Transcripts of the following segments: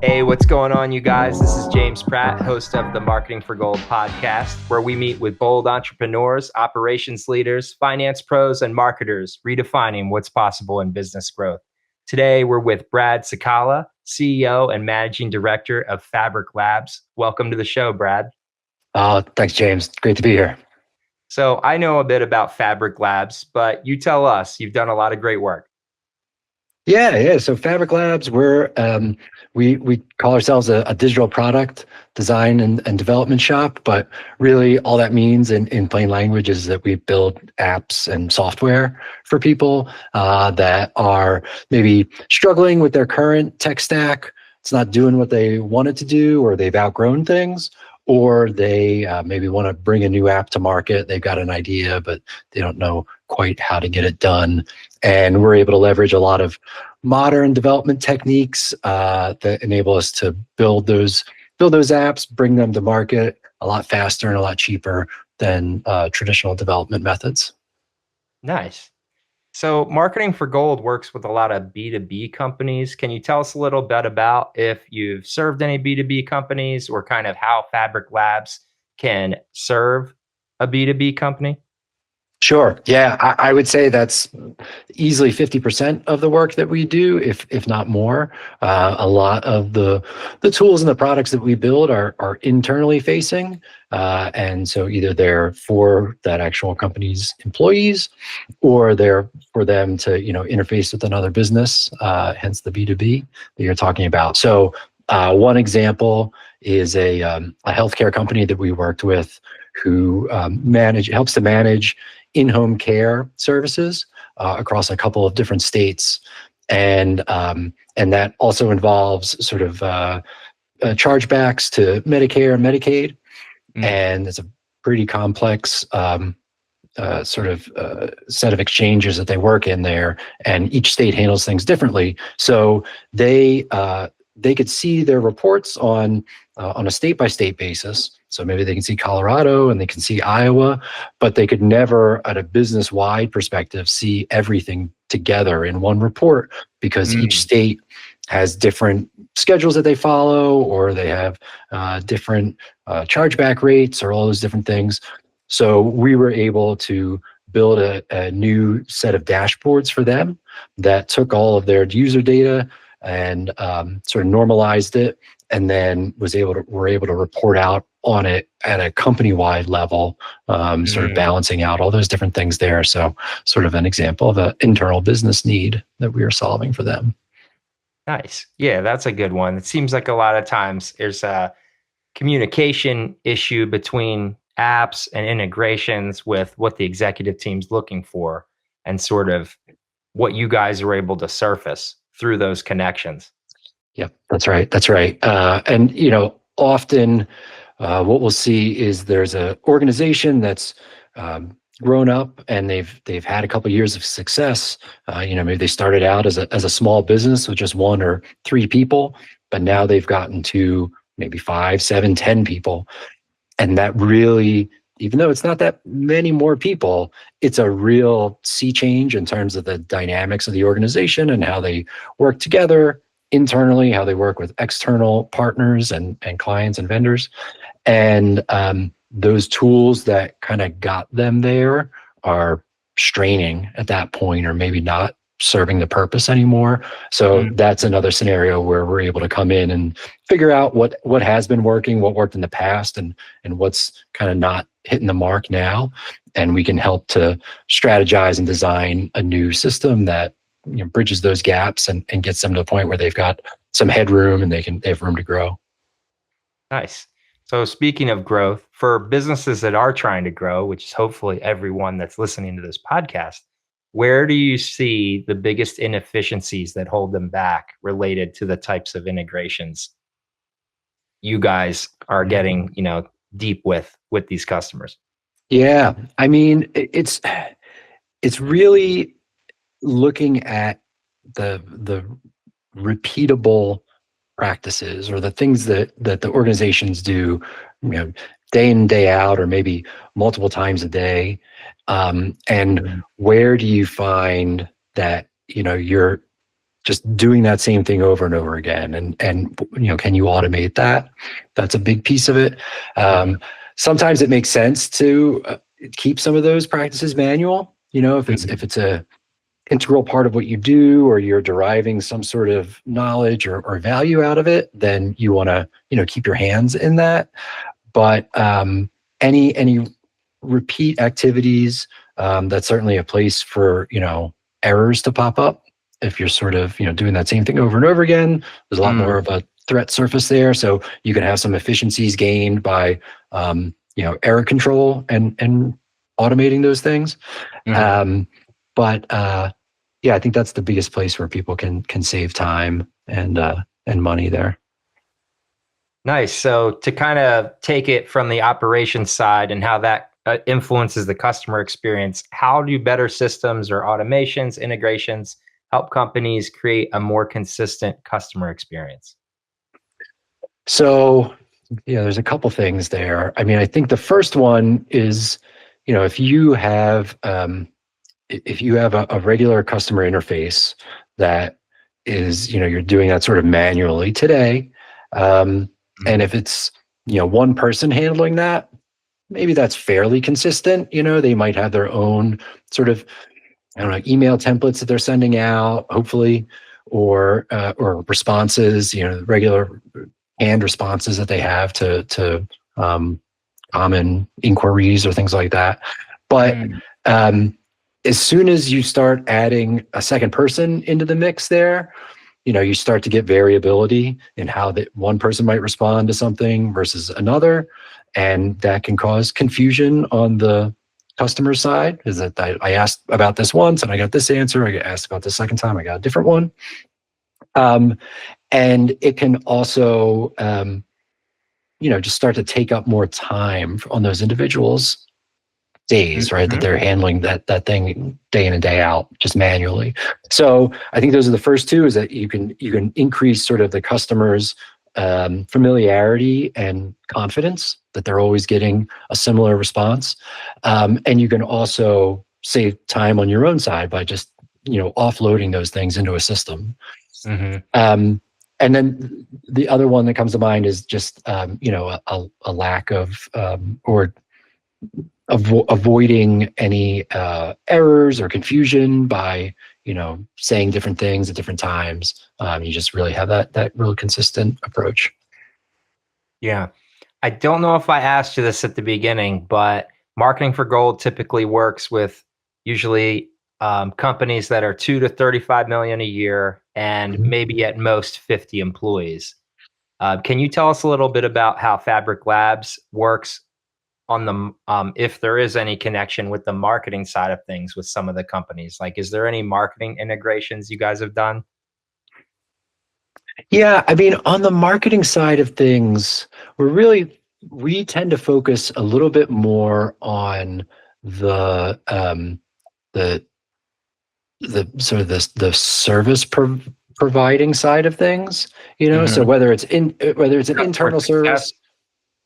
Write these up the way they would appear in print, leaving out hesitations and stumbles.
Hey, what's going on, you guys? This is James Pratt, host of the Marketing for Gold podcast, where we meet with bold entrepreneurs, operations leaders, finance pros, and marketers, redefining what's possible in business growth. Today, we're with Brad Sukala, CEO and Managing Director of Fabrik Labs. Welcome to the show, Brad. Thanks, James. Great to be here. So I know a bit about Fabrik Labs, but you tell us, you've done a lot of great work. Yeah. So Fabrik Labs, we call ourselves a digital product design and development shop, but really all that means in plain language is that we build apps and software for people that are maybe struggling with their current tech stack. It's not doing what they want it to do, or they've outgrown things, or they maybe want to bring a new app to market. They've got an idea, but they don't know quite how to get it done. And we're able to leverage a lot of modern development techniques that enable us to build those apps, bring them to market a lot faster and a lot cheaper than traditional development methods. Nice. So Marketing for Gold works with a lot of B2B companies. Can you tell us a little bit about if you've served any B2B companies, or kind of how Fabrik Labs can serve a B2B company? Sure. Yeah, I would say that's easily 50% of the work that we do, if not more. A lot of the tools and the products that we build are internally facing, and so either they're for that actual company's employees, or they're for them to interface with another business. Hence the B2B that you're talking about. So one example is a healthcare company that we worked with who helps to manage in-home care services across a couple of different states, and that also involves sort of chargebacks to Medicare and Medicaid, and it's a pretty complex sort of set of exchanges that they work in there, and each state handles things differently. So they could see their reports on a state-by-state basis. So maybe they can see Colorado and they can see Iowa, but they could never, at a business-wide perspective, see everything together in one report, because each state has different schedules that they follow, or they have different chargeback rates, or all those different things. So we were able to build a new set of dashboards for them that took all of their user data and sort of normalized it, and then were able to report out on it at a company-wide level, sort of balancing out all those different things there. So sort of an example of an internal business need that we are solving for them. Nice. Yeah, that's a good one. It seems like a lot of times there's a communication issue between apps and integrations with what the executive team's looking for, and sort of what you guys are able to surface through those connections. Yep, that's right. And often what we'll see is there's an organization that's grown up and they've had a couple of years of success. Maybe they started out as a small business with just 1 or 3 people, but now they've gotten to maybe 5, 7, 10 people. And that really, even though it's not that many more people, it's a real sea change in terms of the dynamics of the organization and how they work together internally, how they work with external partners and clients and vendors. And those tools that kind of got them there are straining at that point, or maybe not serving the purpose anymore. So that's another scenario where we're able to come in and figure out what has been working, what worked in the past, and what's kind of not hitting the mark now. And we can help to strategize and design a new system that bridges those gaps and gets them to the point where they've got some headroom and they have room to grow. Nice. So speaking of growth, for businesses that are trying to grow, which is hopefully everyone that's listening to this podcast, where do you see the biggest inefficiencies that hold them back related to the types of integrations you guys are getting, deep with these customers? Yeah, I mean, it's really looking at the repeatable practices, or the things that the organizations do, day in, day out, or maybe multiple times a day. And where do you find that, you're just doing that same thing over and over again. And can you automate that? That's a big piece of it. Mhm. Sometimes it makes sense to keep some of those practices manual. If Mhm. it's a integral part of what you do, or you're deriving some sort of knowledge or value out of it, then you want to keep your hands in that. But any repeat activities, that's certainly a place for errors to pop up. If you're sort of doing that same thing over and over again, there's a lot more Mm. of a threat surface there. So you can have some efficiencies gained by error control and automating those things. Mhm. But yeah, I think that's the biggest place where people can save time and money there. Nice. So to kind of take it from the operations side and how that influences the customer experience, how do better systems or automations, integrations help companies create a more consistent customer experience? So yeah, there's a couple things there. I mean, I think the first one is, if you have a regular customer interface that is, you're doing that sort of manually today, and Mhm. if it's one person handling that, maybe that's fairly consistent. They might have their own sort of, I don't know, email templates that they're sending out, hopefully, or responses, regular canned responses that they have to um, common inquiries or things like that. But Mm. um, as soon as you start adding a second person into the mix there, you start to get variability in how that one person might respond to something versus another. And that can cause confusion on the customer side. Is that I asked about this once and I got this answer. I get asked about this second time, I got a different one. Um, and it can also, just start to take up more time on those individuals' days, right? That Mhm. they're handling that thing day in and day out, just manually. So I think those are the first two. Is that you can increase sort of the customer's familiarity and confidence that they're always getting a similar response, and you can also save time on your own side by just offloading those things into a system. Mhm. Um, and then the other one that comes to mind is just a lack of or avoiding any errors or confusion by saying different things at different times. You just really have that real consistent approach. Yeah. I don't know if I asked you this at the beginning, but marketing for gold typically works with usually companies that are 2 to 35 million a year and Mhm. maybe at most 50 employees. Can you tell us a little bit about how Fabrik Labs works on the if there is any connection with the marketing side of things with some of the companies? Like, is there any marketing integrations you guys have done? Yeah, I mean, on the marketing side of things, we tend to focus a little bit more on the the sort of the service providing side of things. So Mhm. whether it's an Customer internal success, service.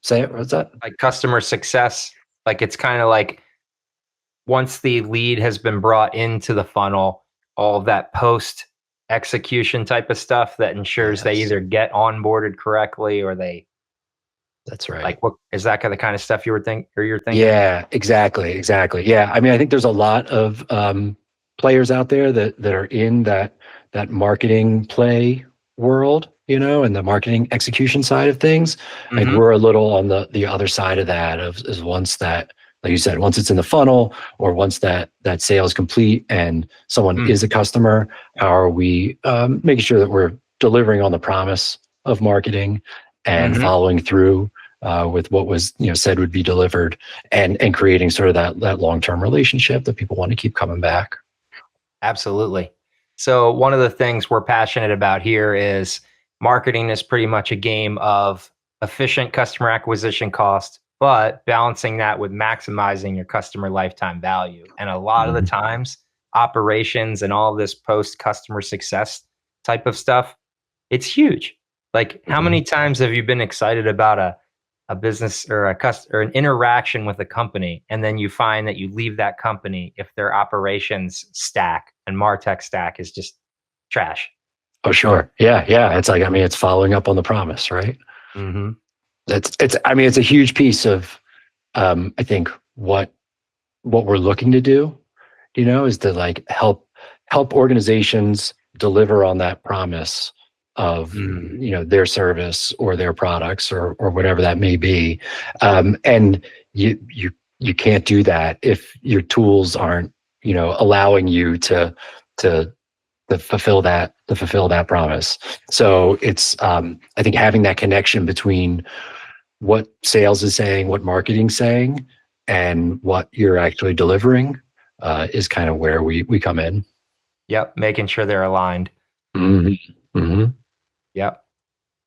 Say it. What's that? like customer success, like it's kind of like once the lead has been brought into the funnel, all of that post execution type of stuff that ensures they Yes, either get onboarded correctly or they that's right. like what is that kind of stuff you were you're thinking? Yeah, exactly. Yeah, I mean, I think there's a lot of players out there that are in that marketing play world, and the marketing execution side of things. Like Mhm. we're a little on the other side of that of is once that, like you said, once it's in the funnel or once that sale is complete and someone Mm. is a customer, how are we making sure that we're delivering on the promise of marketing and Mhm. following through with what was said would be delivered, and creating sort of that long-term relationship that people want to keep coming back. Absolutely. So one of the things we're passionate about here is marketing is pretty much a game of efficient customer acquisition cost, but balancing that with maximizing your customer lifetime value. And a lot of the Mhm. times, operations and all of this post customer success type of stuff, it's huge. Like how many Mhm. times have you been excited about a business or a customer or an interaction with a company, and then you find that you leave that company if their operations stack and martech stack is just trash. Oh, sure. Yeah. Yeah. It's like, I mean, it's following up on the promise, right? Hmm. I mean, it's a huge piece of, I think what we're looking to do, is to like help organizations deliver on that promise of, Mm. their service or their products or whatever that may be. And you can't do that if your tools aren't, allowing you to to fulfill that promise. So it's I think having that connection between what sales is saying, what marketing's saying, and what you're actually delivering is kind of where we come in. Yep, making sure they're aligned. Hmm. Hmm. Yep.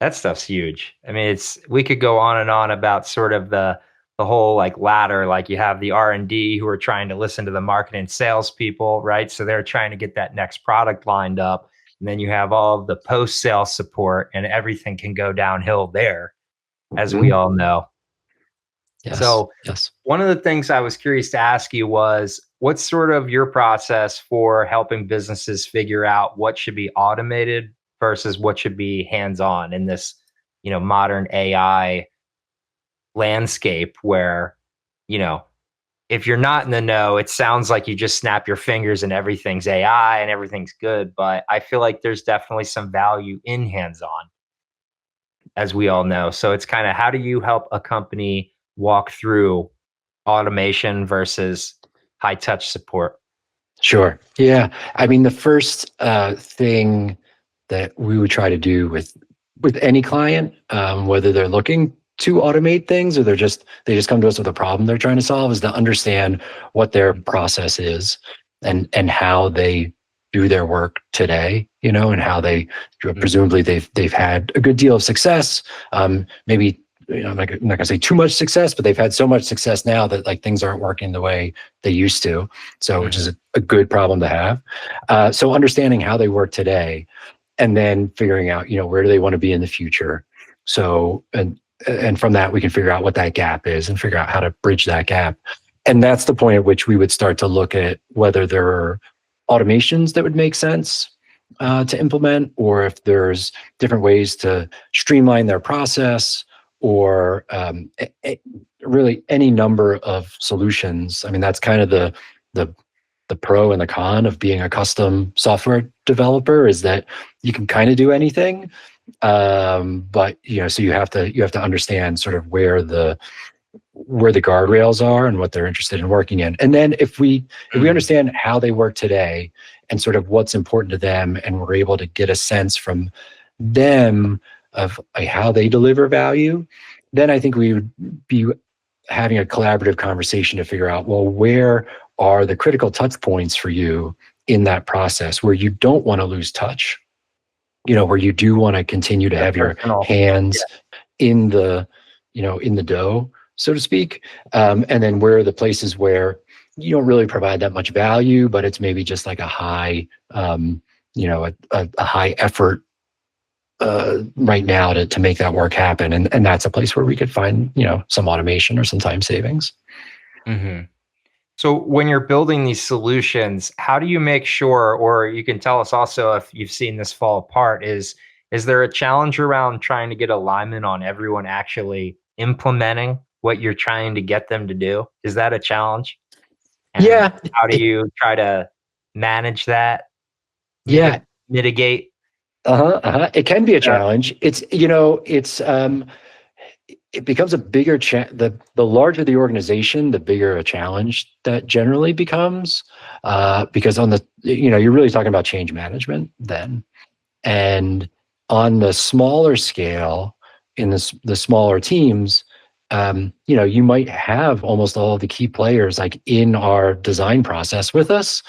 That stuff's huge. I mean, we could go on and on about sort of the whole like ladder. Like you have the R&D who are trying to listen to the marketing and sales people, right? So they're trying to get that next product lined up. And then you have all of the post-sale support, and everything can go downhill there, as we Hmm. all know. Yes. So Yes. one of the things I was curious to ask you was, what's sort of your process for helping businesses figure out what should be automated versus what should be hands-on in this, modern AI landscape where, you know, if you're not in the know, it sounds like you just snap your fingers and everything's AI and everything's good. But I feel like there's definitely some value in hands-on, as we all know. So it's kind of, how do you help a company walk through automation versus high touch support? Sure. Yeah. I mean, the first thing that we would try to do with any client, whether they're looking to automate things or they just come to us with a problem they're trying to solve, is to understand what their process is and how they do their work today, and how they Mhm. presumably they've had a good deal of success. Maybe I'm not gonna say too much success, but they've had so much success now that like things aren't working the way they used to. So, which is Mhm. a good problem to have. So understanding how they work today, and then figuring out, where do they want to be in the future. So, and from that, we can figure out what that gap is and figure out how to bridge that gap. And that's the point at which we would start to look at whether there are automations that would make sense to implement, or if there's different ways to streamline their process, or really any number of solutions. I mean, that's kind of the the pro and the con of being a custom software developer, is that you can kind of do anything, but so you have to understand sort of where the guardrails are and what they're interested in working in. And then if we Mm. understand how they work today and sort of what's important to them, and we're able to get a sense from them of like, how they deliver value, then I think we would be having a collaborative conversation to figure out, well, where are the critical touch points for you in that process where you don't want to lose touch, where you do want to continue to The have your personal. Yeah. hands in the dough, so to speak. And then where are the places where you don't really provide that much value, but it's maybe just like a high, a high effort right now to make that work happen. And that's a place where we could find, some automation or some time savings. Hmm. So when you're building these solutions, how do you make sure, or you can tell us also if you've seen this fall apart, is there a challenge around trying to get alignment on everyone actually implementing what you're trying to get them to do? Is that a challenge? And Yeah, how do you try to manage that, yeah. mitigate Uh-huh, uh-huh. It can be a that? challenge. It becomes a bigger the larger the organization, the bigger a challenge that generally becomes, because you're really talking about change management then. And on the smaller scale, in the smaller teams, you might have almost all of the key players like in our design process with us,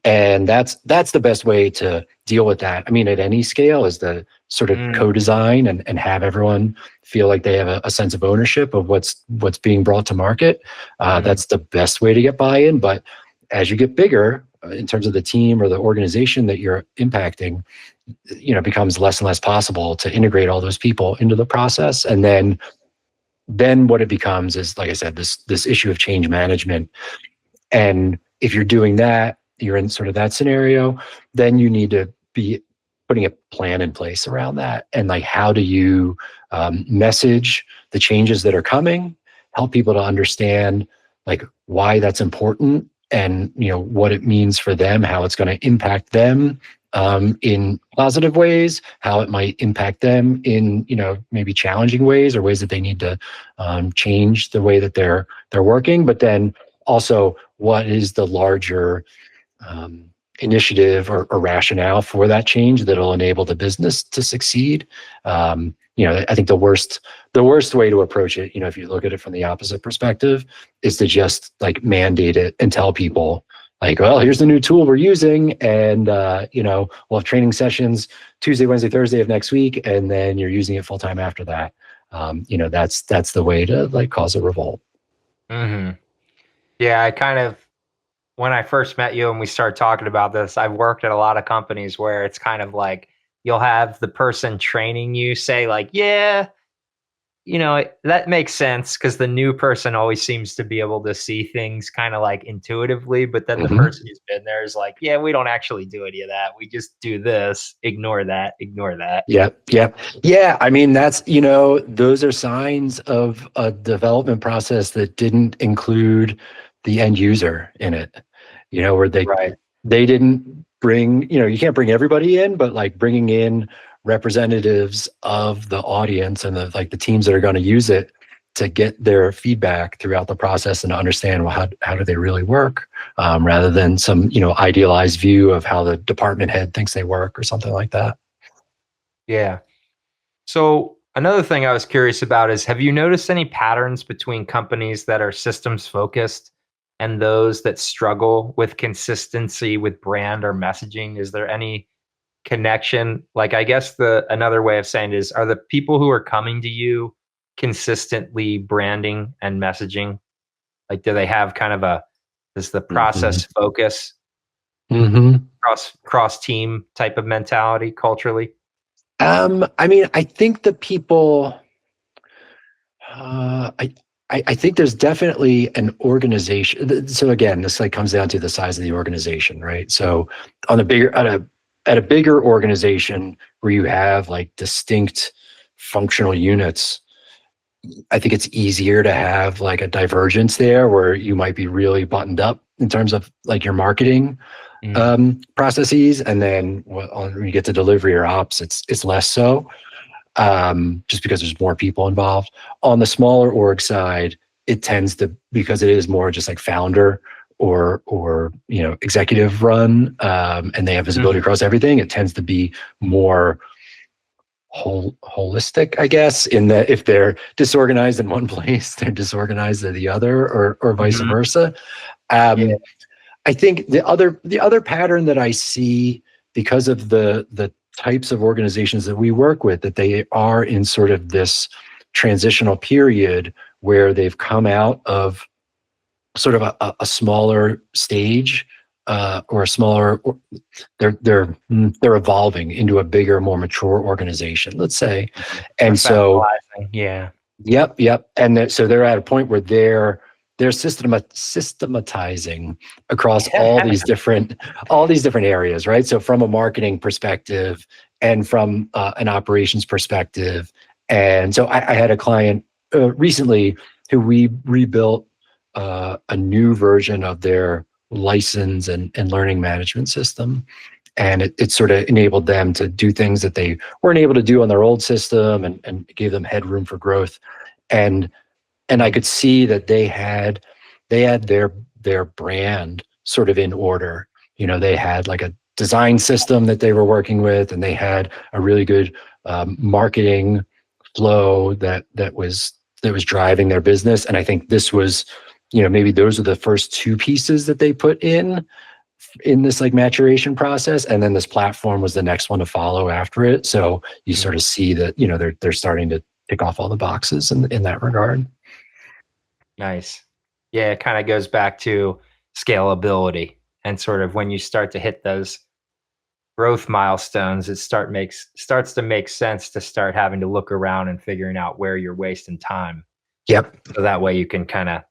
and that's the best way to deal with that. I mean, at any scale, is the sort of Mm, co-design and have everyone feel like they have a sense of ownership of what's being brought to market. mhm, That's the best way to get buy-in. But as you get bigger, in terms of the team or the organization that you're impacting, it becomes less and less possible to integrate all those people into the process. And then what it becomes is, like I said, this issue of change management. And if you're doing that, you're in sort of that scenario, then you need to be putting a plan in place around that. And like, how do you message the changes that are coming, help people to understand like why that's important, and what it means for them, how it's going to impact them in positive ways, how it might impact them in maybe challenging ways, or ways that they need to change the way that they're working. But then also, what is the larger um, initiative or rationale for that change that'll enable the business to succeed? I think the worst way to approach it, if you look at it from the opposite perspective, is to just like mandate it and tell people like, well, here's the new tool we're using, and we'll have training sessions Tuesday, Wednesday, Thursday of next week, and then you're using it full time after that. That's the way to like cause a revolt. Hmm. Yeah, I kind of, when I first met you and we started talking about this, I've worked at a lot of companies where it's kind of like you'll have the person training you say like, yeah, that makes sense, because the new person always seems to be able to see things kind of like intuitively, but then the Mhm. person who's been there is like, yeah, we don't actually do any of that. We just do this, ignore that, ignore that. Yep, yep. Yeah, I mean, those are signs of a development process that didn't include the end user in it. Where Right. they didn't bring, you can't bring everybody in, but like bringing in representatives of the audience and the teams that are going to use it to get their feedback throughout the process and to understand, well, how do they really work, rather than some idealized view of how the department head thinks they work or something like that. Yeah. So another thing I was curious about is, have you noticed any patterns between companies that are systems focused and those that struggle with consistency with brand or messaging? Is there any connection? Like, I guess the another way of saying it is, are the people who are coming to you consistently branding and messaging? Like, do they have kind of is the Mhm. process focus, Mhm. cross team type of mentality culturally? I mean, I think the people, uh, I, I think there's definitely an organization. So again, this like comes down to the size of the organization, right? So on a bigger, at a bigger organization where you have like distinct functional units, I think it's easier to have like a divergence there where you might be really buttoned up in terms of like your marketing Mm, processes, and then when you get to delivery or ops, it's less so, just because there's more people involved. On the smaller org side, it tends to, because it is more just like founder or executive run, and they have visibility mhm. across everything. It tends to be more holistic, I guess, in that if they're disorganized in one place, they're disorganized in the other, or vice Mhm. versa. Yeah. Um, I think the other pattern that I see, because of the types of organizations that we work with, that they are in sort of this transitional period where they've come out of sort of a smaller stage, or a smaller, they're evolving into a bigger, more mature organization, let's say. Mhm. And so Professionalizing, yeah. yep. And so they're at a point where they're systematizing across all these different areas, right? So from a marketing perspective, and from an operations perspective. And so I had a client recently who we rebuilt a new version of their license and learning management system. And it sort of enabled them to do things that they weren't able to do on their old system, and gave them headroom for growth. And I Mm, could see that they had their brand sort of in order. They had like a design system that they were working with, and they had a really good marketing flow that was driving their business. And I think this was, maybe those are the first two pieces that they put in this like maturation process, and then this platform was the next one to follow after it. So you mm. sort of see that they're starting to tick off all the boxes in that regard. Nice. Yeah, it kinda goes back to scalability, and sort of when you start to hit those growth milestones, starts to make sense to start having to look around and figuring out where you're wasting time. Yep. So that way you can kinda,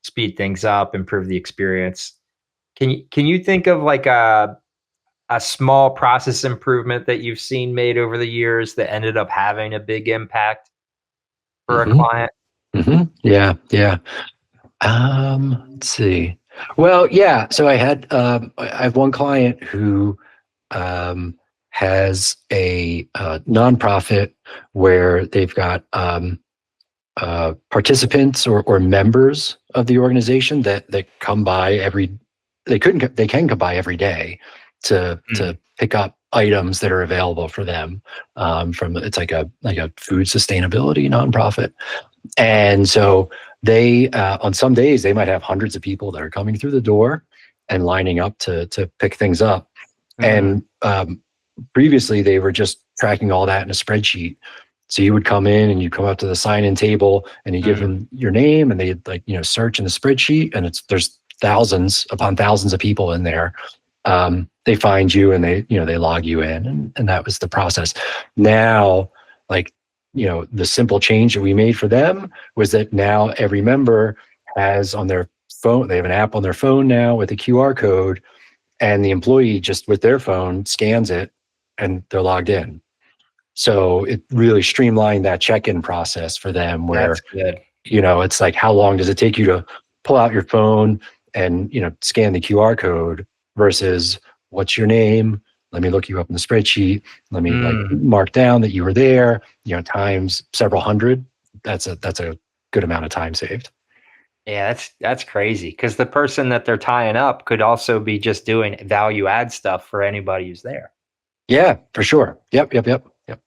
speed things up, improve the experience. Can you think of like a small process improvement that you've seen made over the years that ended up having a big impact for a Hmm. client? Yeah, yeah. Let's see. Well, yeah. So I have one client who um, has a nonprofit where they've got participants or members of the organization that come by they can come by every day to Mm, pick up items that are available for them from it's like a food sustainability nonprofit. And so they on some days they might have hundreds of people that are coming through the door and lining up to pick things up. mhm, And previously they were just tracking all that in a spreadsheet. So you would come in and you come up to the sign-in table and you give mm. them your name and they search in the spreadsheet and there's thousands upon thousands of people in there. They find you and they log you in and that was the process. Now, like, the simple change that we made for them was that now every member has on their phone, they have an app on their phone now with a QR code, and the employee just with their phone scans it and they're logged in. So it really streamlined that check-in process for them That's where, good. it's like, how long does it take you to pull out your phone and, scan the QR code versus what's your name? Let me look you up in the spreadsheet. Let me like Mm. mark down that you were there, times several hundred. That's a good amount of time saved. Yeah, that's crazy because the person that they're tying up could also be just doing value add stuff for anybody who's there. Yeah, for sure. Yep, yep, yep, yep.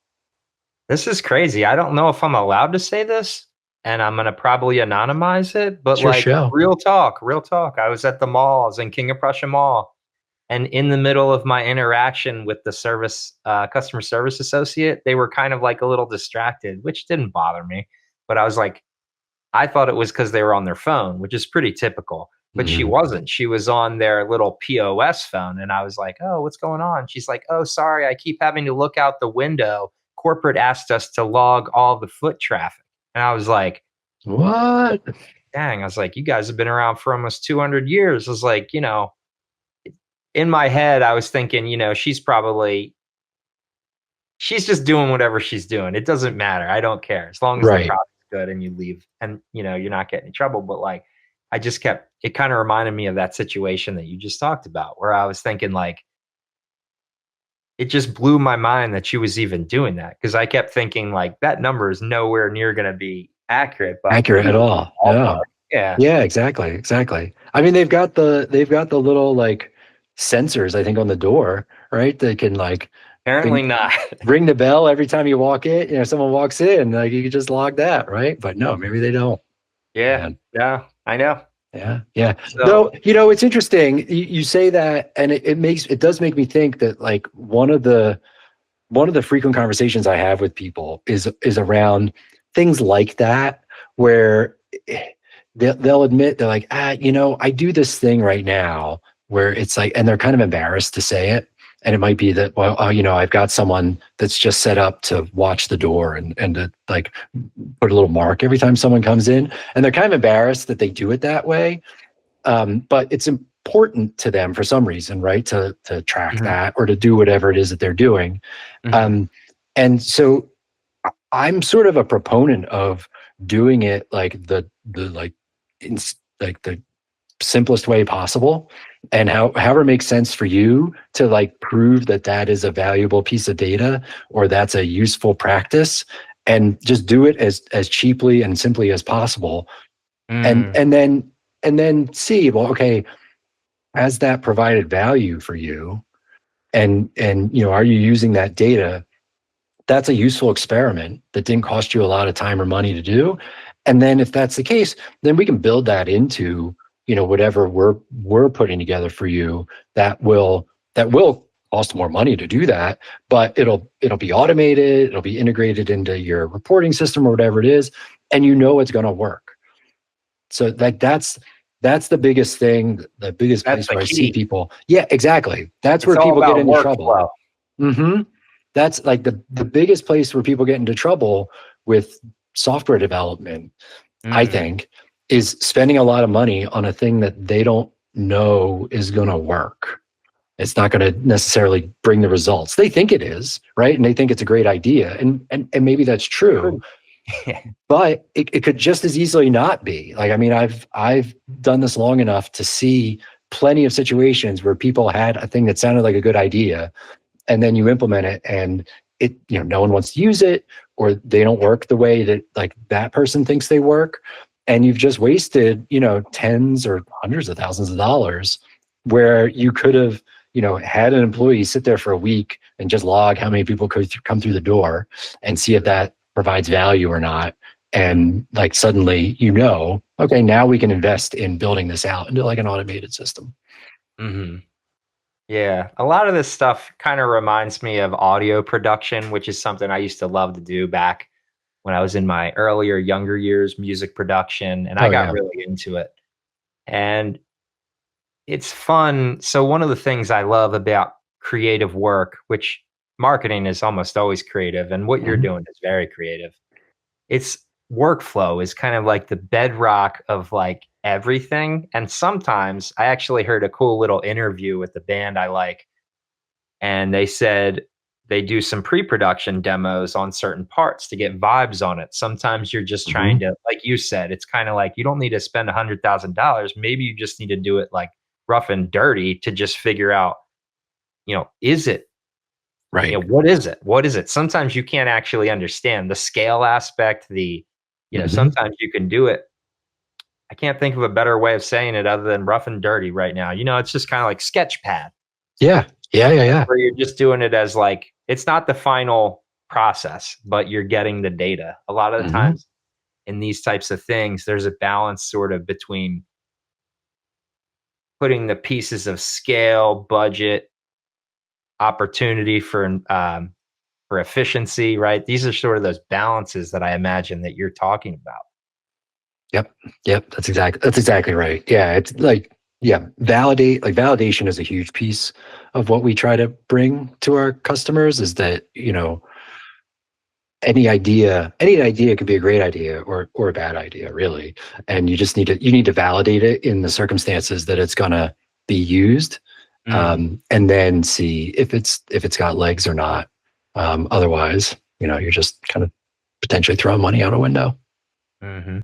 This is crazy. I don't know if I'm allowed to say this, and I'm gonna probably anonymize it, but, It's your like, show. real talk, real talk. I was at the mall, I was in King of Prussia Mall, and in the middle of my interaction with the customer service associate, they were kind of, like, a little distracted, which didn't bother me, but I was like, I thought it was because they were on their phone, which is pretty typical, but she Mhm. wasn't. She was on their little POS phone, and I was like, "Oh, what's going on?" She's like, "Oh, sorry, I keep having to look out the window. Corporate asked us to log all the foot traffic." And I was like, What? "Dang." I was like, "You guys have been around for almost 200 years." I was like, in my head, I was thinking, she's just doing whatever she's doing. It doesn't matter. I don't care as long as the Right. product's good and you leave and you're not getting in trouble. But like, it kind of reminded me of that situation that you just talked about, where I was thinking like, it just blew my mind that she was even doing that because I kept thinking like that number is nowhere near going to be accurate, but I'm Accurate pretty at sure all. ballpark. No. Yeah, Yeah, exactly, exactly. I mean, they've got the little like sensors, I think, on the door, right? They can like apparently bing, not. ring the bell every time you walk in. Someone walks in, like you can just log that, right? But no, maybe they don't. Yeah, Man. yeah, I know. Yeah, yeah. So Though, it's interesting. You say that, and it does make me think that like one of the frequent conversations I have with people is around things like that, where they'll admit they're like, I do this thing right now where it's like, and they're kind of embarrassed to say it. And it might be that, well, I've got someone that's just set up to watch the door and to like put a little mark every time someone comes in. And they're kind of embarrassed that they do it that way. But it's important to them for some reason, right? To track mhm, that or to do whatever it is that they're doing. mhm, Um, and so I'm sort of a proponent of doing it like in, like the simplest way possible, and however makes sense for you to like prove that that is a valuable piece of data or that's a useful practice, and just do it as cheaply and simply as possible, and mm, and then see, well, okay, has that provided value for you, and are you using that data? That's a useful experiment that didn't cost you a lot of time or money to do. And then if that's the case, then we can build that into, whatever we're putting together for you that will cost more money to do that, but it'll be automated, it'll be integrated into your reporting system or whatever it is, and it's going to work. So like that's the biggest thing, the biggest that's place the where I see key. people. Yeah, exactly. That's It's where all people get about into trouble. workflow. Hmm. That's like the biggest place where people get into trouble with software development, I Mm, think, is spending a lot of money on a thing that they don't know is going to work. It's not going to necessarily bring the results. They think it is, right? And they think it's a great idea. And maybe that's true, but it could just as easily not be. Like, I mean, I've done this long enough to see plenty of situations where people had a thing that sounded like a good idea, and then you implement it and it, no one wants to use it, or they don't work the way that like that person thinks they work. And you've just wasted, tens or hundreds of thousands of dollars where you could have, had an employee sit there for a week and just log how many people could come through the door and see if that provides value or not. And like suddenly, okay, now we can invest in building this out into like an automated system. Mm-hmm. Yeah, a lot of this stuff kind of reminds me of audio production, which is something I used to love to do back when I was in my younger years, music production, and I Oh got yeah. really into it. And it's fun. So one of the things I love about creative work, which marketing is almost always creative, and what you're Mhm. doing is very creative. It's workflow is kind of like the bedrock of like everything. And sometimes I actually heard a cool little interview with the band I like, and they said they do some pre-production demos on certain parts to get vibes on it. Sometimes you're just trying Mhm. to, like you said, it's kind of like you don't need to spend $100,000. Maybe you just need to do it like rough and dirty to just figure out, is it, Right. what is it? What is it? Sometimes you can't actually understand the scale aspect, Mhm. sometimes you can do it. I can't think of a better way of saying it other than rough and dirty right now. It's just kind of like Sketchpad. Yeah. Yeah. Yeah. Yeah. Where you're just doing it as like it's not the final process, but you're getting the data. A lot of the Mhm. times in these types of things, there's a balance sort of between putting the pieces of scale, budget, opportunity for efficiency, right? These are sort of those balances that I imagine that you're talking about. Yep. Yep. That's exactly right. Yeah. It's like, yeah, validation is a huge piece of what we try to bring to our customers is that, any idea could be a great idea or a bad idea, really. And you need to validate it in the circumstances that it's gonna be used. Mm, And then see if it's got legs or not. Otherwise, you're just kind of potentially throwing money out a window. hmm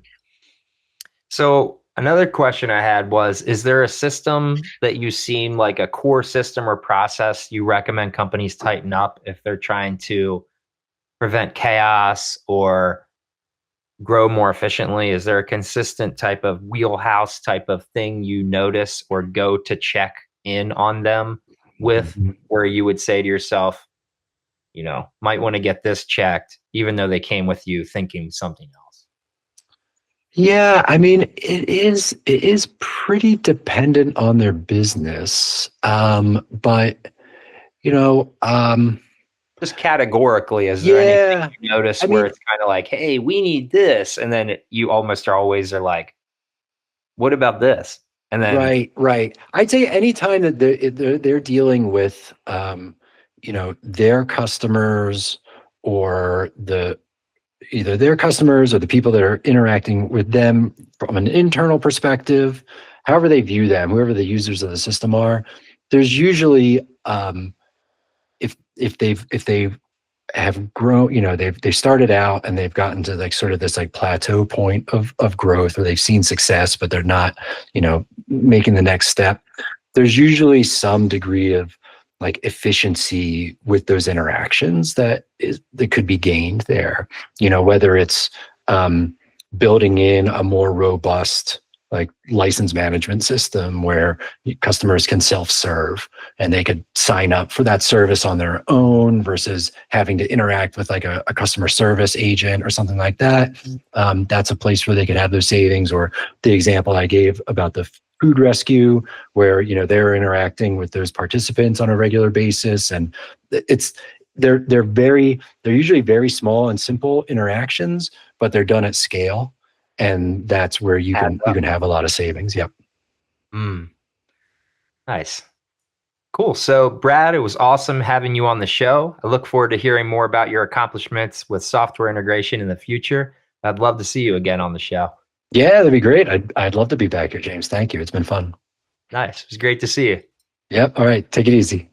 So another question I had was, is there a system that you seem like a core system or process you recommend companies tighten up if they're trying to prevent chaos or grow more efficiently? Is there a consistent type of wheelhouse type of thing you notice or go to check in on them with, Mhm. where you would say to yourself, might want to get this checked, even though they came with you thinking something else? Yeah, I mean, it is pretty dependent on their business. But you know, um, Just categorically, is there anything yeah, you notice I where mean, it's kind of like, hey, we need this, and then you almost are always are like, what about this? And then right, right. I'd say anytime that they're dealing with, their customers or either their customers or the people that are interacting with them from an internal perspective, however they view them, whoever the users of the system are, there's usually, if they have grown, they started out and they've gotten to like sort of this like plateau point of growth where they've seen success, but they're not, making the next step. There's usually some degree of like efficiency with those interactions that could be gained there. Whether it's building in a more robust like license management system where customers can self-serve and they could sign up for that service on their own versus having to interact with like a customer service agent or something like that. That's a place where they could have those savings. Or the example I gave about the food rescue, where they're interacting with those participants on a regular basis, and it's they're usually very small and simple interactions, but they're done at scale, and that's where you adds can you up. can have a lot of savings. Yep. Mm, nice. Cool. So, Brad, it was awesome having you on the show. I look forward to hearing more about your accomplishments with software integration in the future. I'd love to see you again on the show. Yeah, that'd be great. I'd love to be back here, James. Thank you. It's been fun. Nice. It was great to see you. Yep. All right. Take it easy.